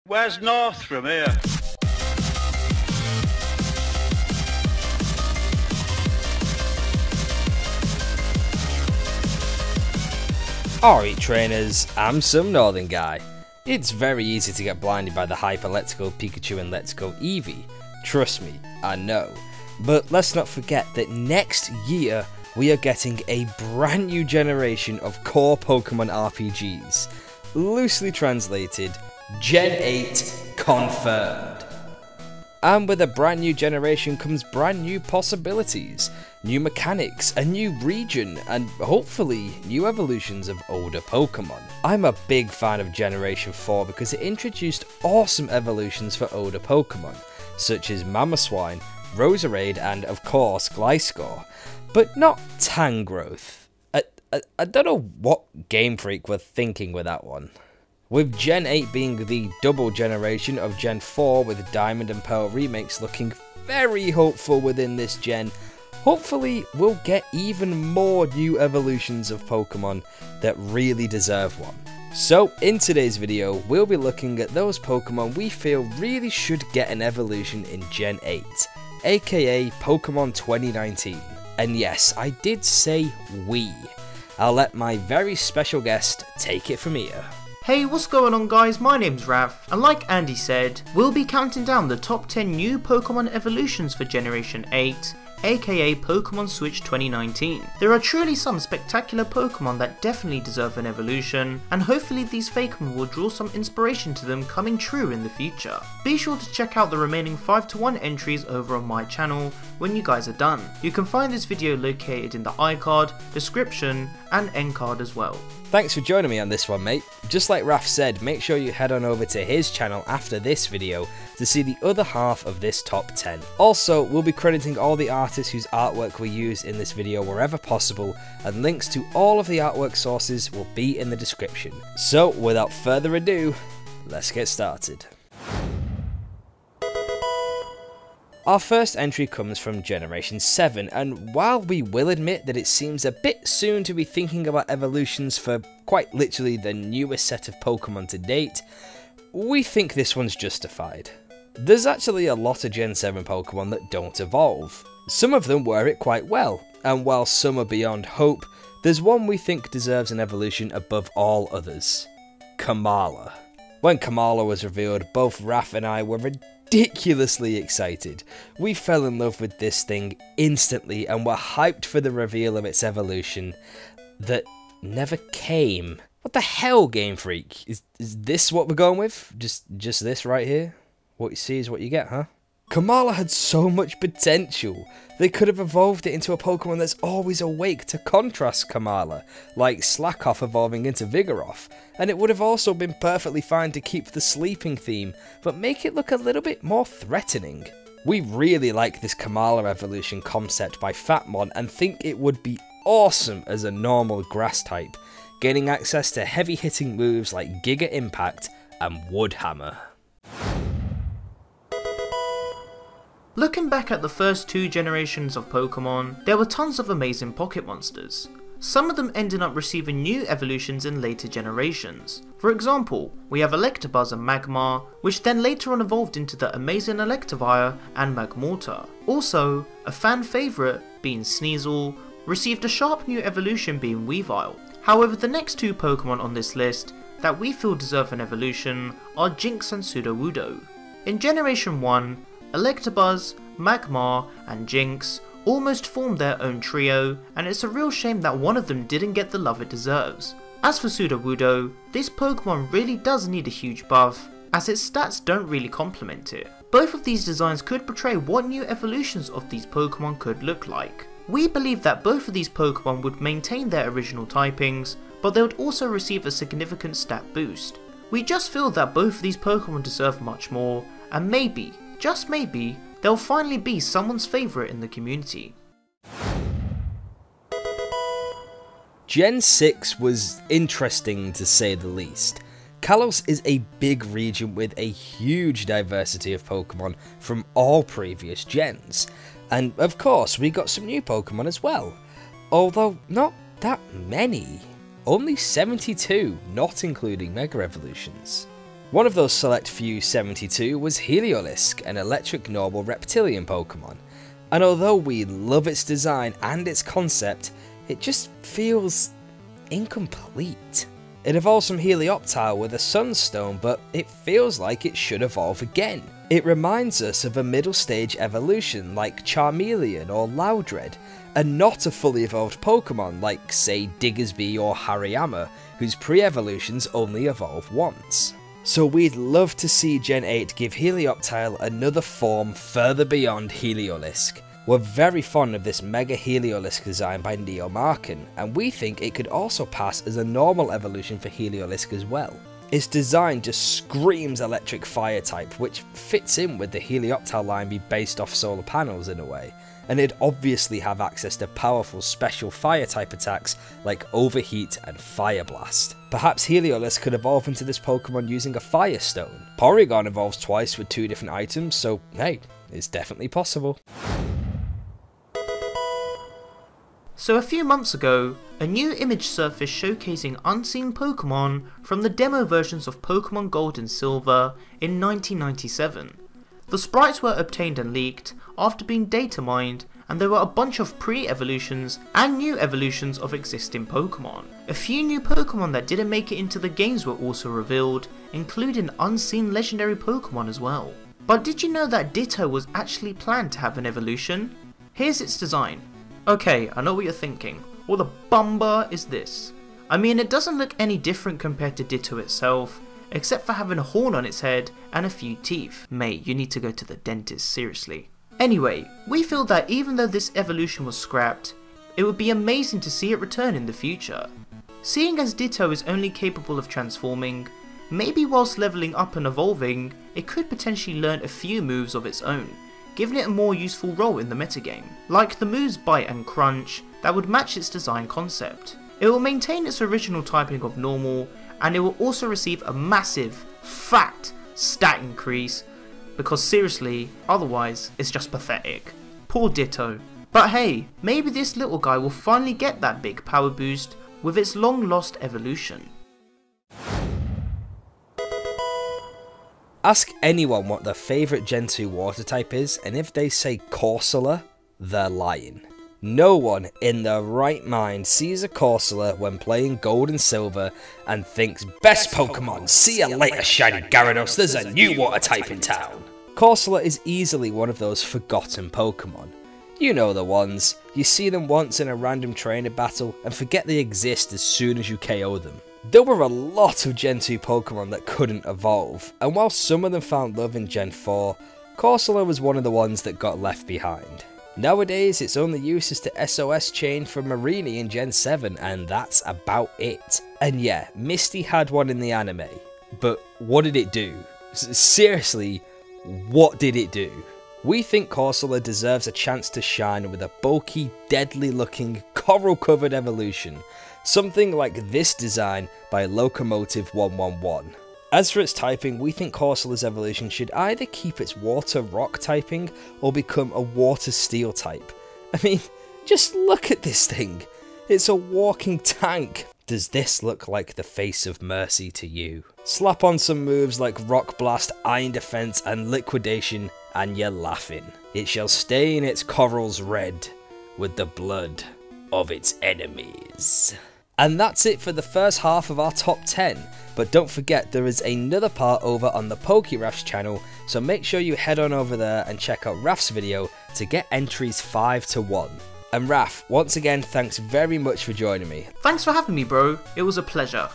Where's north from here? Alreet Trainers, I'm some northern guy. It's very easy to get blinded by the hype of Let's Go Pikachu and Let's Go Eevee. Trust me, I know. But let's not forget that next year we are getting a brand new generation of core Pokemon RPGs. Loosely translated, Gen 8 confirmed. And with a brand new generation comes brand new possibilities, new mechanics, a new region, and hopefully new evolutions of older Pokemon. I'm a big fan of Generation 4 because it introduced awesome evolutions for older Pokemon, such as Mamoswine, Roserade, and of course Gliscor, but not Tangrowth. I don't know what Gamefreak were thinking with that one. With Gen 8 being the double generation of Gen 4 with Diamond and Pearl remakes looking very hopeful within this gen, hopefully we'll get even more new evolutions of Pokemon that really deserve one. So in today's video we'll be looking at those Pokemon we feel really should get an evolution in Gen 8, aka Pokemon 2019. And yes, I did say we. I'll let my very special guest take it from here. Hey, what's going on guys, my name's Raf, and like Andy said, we'll be counting down the top 10 new Pokemon evolutions for Generation 8, aka Pokemon Switch 2019. There are truly some spectacular Pokemon that definitely deserve an evolution, and hopefully these Fakemon will draw some inspiration to them coming true in the future. Be sure to check out the remaining 5-to-1 entries over on my channel when you guys are done. You can find this video located in the iCard, description, and end card as well. Thanks for joining me on this one, mate. Just like Raf said, make sure you head on over to his channel after this video to see the other half of this top 10. Also, we'll be crediting all the artists whose artwork we use in this video wherever possible, and links to all of the artwork sources will be in the description. So, without further ado, let's get started. Our first entry comes from Generation 7, and while we will admit that it seems a bit soon to be thinking about evolutions for quite literally the newest set of Pokemon to date, we think this one's justified. There's actually a lot of Gen 7 Pokemon that don't evolve. Some of them wear it quite well, and while some are beyond hope, there's one we think deserves an evolution above all others. Kamala. When Kamala was revealed, both Raf and I were ridiculously excited. We fell in love with this thing instantly and were hyped for the reveal of its evolution that never came. What the hell, Gamefreak? Is this what we're going with? Just this right here? What you see is what you get, huh? Kamala had so much potential. They could have evolved it into a Pokemon that's always awake to contrast Kamala, like Slackoff evolving into Vigoroth, and it would have also been perfectly fine to keep the sleeping theme, but make it look a little bit more threatening. We really like this Kamala evolution concept by Fatmon and think it would be awesome as a normal grass type, gaining access to heavy hitting moves like Giga Impact and Wood Hammer. Looking back at the first 2 generations of Pokemon, there were tons of amazing pocket monsters. Some of them ended up receiving new evolutions in later generations. For example, we have Electabuzz and Magmar, which then later on evolved into the amazing Electivire and Magmortar. Also, a fan favourite, being Sneasel, received a sharp new evolution being Weavile. However, the next 2 Pokemon on this list that we feel deserve an evolution are Jynx and Sudowoodo. In Generation 1, Electabuzz, Magmar, and Jynx almost formed their own trio, and it's a real shame that one of them didn't get the love it deserves. As for Sudowoodo, this Pokemon really does need a huge buff, as its stats don't really complement it. Both of these designs could portray what new evolutions of these Pokemon could look like. We believe that both of these Pokemon would maintain their original typings, but they would also receive a significant stat boost. We just feel that both of these Pokemon deserve much more, and maybe, just maybe, they'll finally be someone's favourite in the community. Gen 6 was interesting to say the least. Kalos is a big region with a huge diversity of Pokemon from all previous gens, and of course we got some new Pokemon as well, although not that many, only 72, not including Mega Evolutions. One of those select few 72 was Heliolisk, an electric normal reptilian Pokemon, and although we love its design and its concept, it just feels incomplete. It evolves from Helioptile with a Sunstone, but it feels like it should evolve again. It reminds us of a middle stage evolution like Charmeleon or Loudred, and not a fully evolved Pokemon like, say, Diggersby or Hariyama, whose pre-evolutions only evolve once. So we'd love to see Gen 8 give Helioptile another form further beyond Heliolisk. We're very fond of this Mega Heliolisk design by Neomarken, and we think it could also pass as a normal evolution for Heliolisk as well. Its design just screams electric fire type, which fits in with the Helioptile line being based off solar panels in a way, and it'd obviously have access to powerful special fire type attacks like Overheat and Fire Blast. Perhaps Heliolisk could evolve into this Pokemon using a Fire Stone. Porygon evolves twice with 2 different items, so hey, it's definitely possible. So a few months ago, a new image surfaced showcasing unseen Pokemon from the demo versions of Pokemon Gold and Silver in 1997. The sprites were obtained and leaked after being data mined, and there were a bunch of pre-evolutions and new evolutions of existing Pokemon. A few new Pokemon that didn't make it into the games were also revealed, including unseen legendary Pokemon as well. But did you know that Ditto was actually planned to have an evolution? Here's its design. Okay, I know what you're thinking. What the bumba is this? I mean, it doesn't look any different compared to Ditto itself, except for having a horn on its head and a few teeth. Mate, you need to go to the dentist, seriously. Anyway, we feel that even though this evolution was scrapped, it would be amazing to see it return in the future. Seeing as Ditto is only capable of transforming, maybe whilst leveling up and evolving, it could potentially learn a few moves of its own, giving it a more useful role in the metagame, like the moves Bite and Crunch that would match its design concept. It will maintain its original typing of normal, and it will also receive a massive, fat stat increase, because seriously, otherwise it's just pathetic. Poor Ditto. But hey, maybe this little guy will finally get that big power boost with its long lost evolution. Ask anyone what their favourite Gen 2 water type is, and if they say Corsola, they're lying. No one in their right mind sees a Corsola when playing Gold and Silver and thinks, best Pokemon, see you later shiny Gyarados, there's a new water type in town. Corsola is easily one of those forgotten Pokemon. You know the ones, you see them once in a random trainer battle and forget they exist as soon as you KO them. There were a lot of Gen 2 Pokemon that couldn't evolve, and while some of them found love in Gen 4, Corsola was one of the ones that got left behind. Nowadays, its only use is to SOS chain from Marini in Gen 7, and that's about it. And yeah, Misty had one in the anime, but what did it do? Seriously, what did it do? We think Corsola deserves a chance to shine with a bulky, deadly looking, coral covered evolution. Something like this design by Locomotive 111. As for its typing, we think Corsola's evolution should either keep its water rock typing or become a water steel type. I mean, just look at this thing. It's a walking tank. Does this look like the face of mercy to you? Slap on some moves like Rock Blast, Iron Defense and Liquidation and you're laughing. It shall stain its corals red with the blood of its enemies. And that's it for the first half of our top 10, but don't forget there is another part over on the PokéRaf's channel, so make sure you head on over there and check out Raf's video to get entries 5 to 1. And Raf, once again thanks very much for joining me. Thanks for having me, bro, it was a pleasure.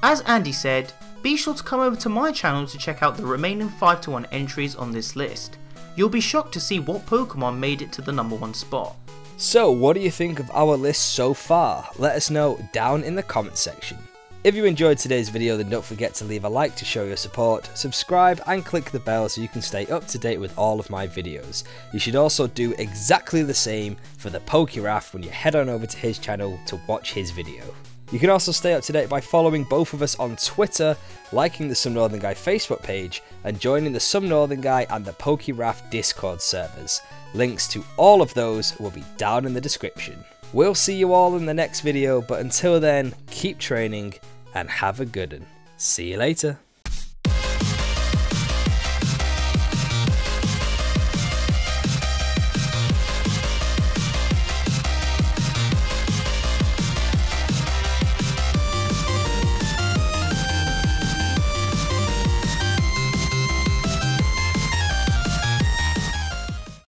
As Andy said, be sure to come over to my channel to check out the remaining 5 to 1 entries on this list. You'll be shocked to see what Pokemon made it to the #1 spot. So, what do you think of our list so far? Let us know down in the comment section. If you enjoyed today's video, then don't forget to leave a like to show your support, subscribe and click the bell so you can stay up to date with all of my videos. You should also do exactly the same for the PokéRaf when you head on over to his channel to watch his video. You can also stay up to date by following both of us on Twitter, liking the Some Northern Guy Facebook page, and joining the Some Northern Guy and the PokéRaf Discord servers. Links to all of those will be down in the description. We'll see you all in the next video, but until then, keep training and have a good one. See you later.